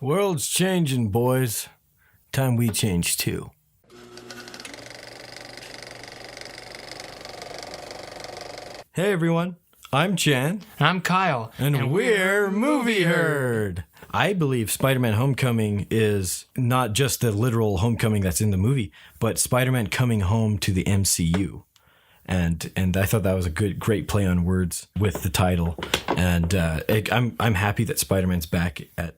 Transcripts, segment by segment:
World's changing, boys. Time we change too. Hey everyone, I'm Chan. And I'm Kyle. And we're Movie Herd. I believe Spider-Man Homecoming is not just the literal homecoming that's in the movie, but Spider-Man coming home to the MCU. And I thought that was a great play on words with the title. And I'm happy that Spider-Man's back at.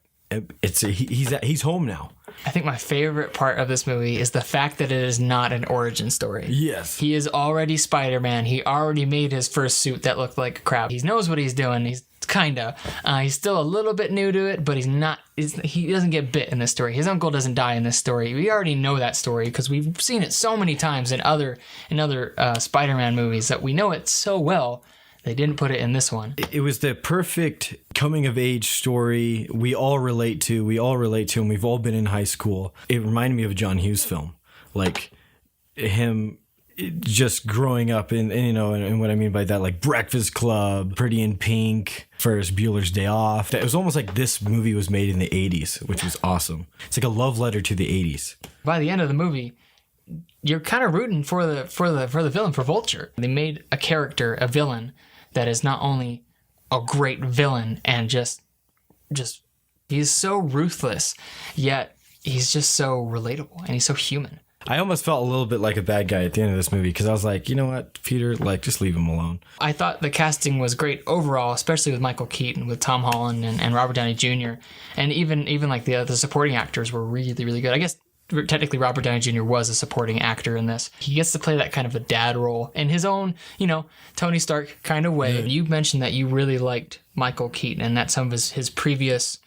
He's home now. I think my favorite part of this movie is the fact that it is not an origin story. Yes. He is already Spider-Man. He already made his first suit that looked like crap. He knows what he's doing. He's he's still a little bit new to it, but he doesn't get bit in this story. His uncle doesn't die in this story. We already know that story because we've seen it so many times in other Spider-Man movies that we know it so well. They didn't put it in this one. It was the perfect coming of age story we all relate to, and we've all been in high school. It reminded me of a John Hughes film, like him just growing up and what I mean by that, like Breakfast Club, Pretty in Pink, Ferris Bueller's Day Off. It was almost like this movie was made in the 80s, which was awesome. It's like a love letter to the 80s. By the end of the movie, you're kind of rooting for the villain, for Vulture. They made a character, a villain, that is not only a great villain and just he's so ruthless, yet he's just so relatable and he's so human. I almost felt a little bit like a bad guy at the end of this movie because I was like, you know what, Peter, like, just leave him alone. I thought the casting was great overall, especially with Michael Keaton, with Tom Holland and Robert Downey Jr. And even like the supporting actors were really, really good. I guess technically Robert Downey Jr. was a supporting actor in this. He gets to play that kind of a dad role in his own, Tony Stark kind of way. Yeah. You mentioned that you really liked Michael Keaton and that some of his previous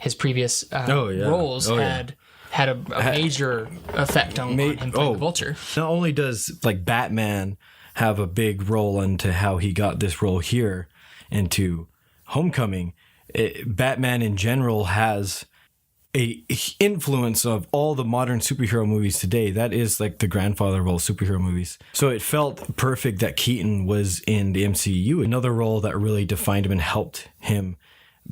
roles had a major effect on him playing the Vulture. Not only does like Batman have a big role into how he got this role here into Homecoming, Batman in general has a influence of all the modern superhero movies today. That is like the grandfather of all superhero movies. So it felt perfect that Keaton was in the MCU. Another role that really defined him and helped him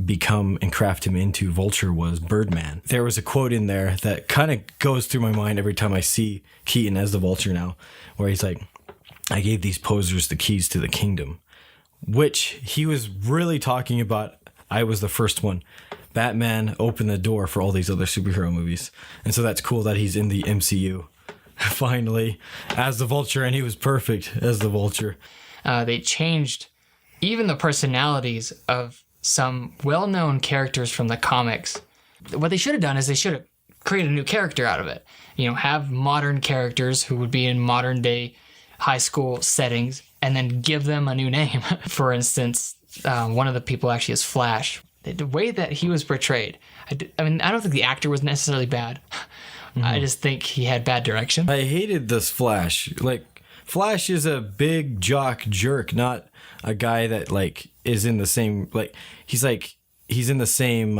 become and craft him into Vulture was Birdman. There was a quote in there that kind of goes through my mind every time I see Keaton as the Vulture now, where he's like, I gave these posers the keys to the kingdom, which he was really talking about. I was the first one. Batman opened the door for all these other superhero movies. And so that's cool that he's in the MCU finally as the Vulture, and he was perfect as the Vulture. They changed even the personalities of some well-known characters from the comics. What they should have done is they should have created a new character out of it. Have modern characters who would be in modern day high school settings and then give them a new name. For instance, one of the people actually is Flash. The way that he was portrayed, I don't think the actor was necessarily bad. Mm-hmm. I just think he had bad direction. I hated this Flash. Like, Flash is a big jock jerk, not a guy that like is in the same, like, he's in the same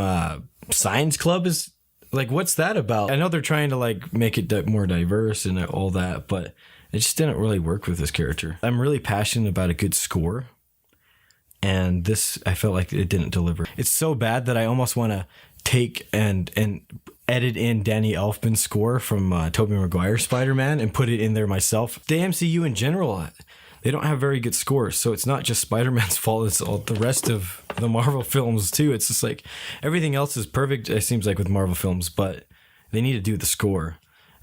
science club as, like, what's that about? I know they're trying to like make it more diverse and all that, but it just didn't really work with this character. I'm really passionate about a good score. And this, I felt like it didn't deliver. It's so bad that I almost want to take and edit in Danny Elfman's score from Tobey Maguire's Spider-Man and put it in there myself. The MCU in general, they don't have very good scores. So it's not just Spider-Man's fault. It's all the rest of the Marvel films too. It's just like everything else is perfect, it seems like, with Marvel films. But they need to do the score.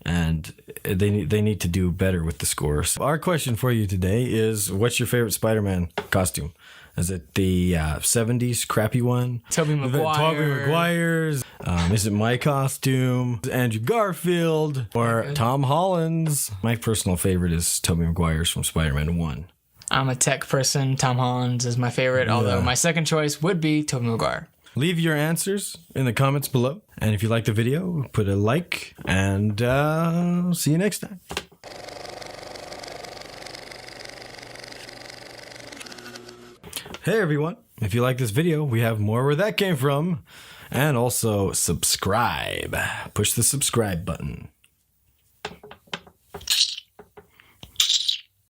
And they need to do better with the scores. Our question for you today is, what's your favorite Spider-Man costume? Is it the 70s crappy one? Tobey Maguire's. Is it my costume? Andrew Garfield? Or Tom Holland's? My personal favorite is Tobey Maguire's from Spider-Man 1. I'm a tech person. Tom Holland's is my favorite, although my second choice would be Tobey Maguire. Leave your answers in the comments below. And if you like the video, put a like. And see you next time. Hey everyone, if you like this video, we have more where that came from. And also subscribe. Push the subscribe button.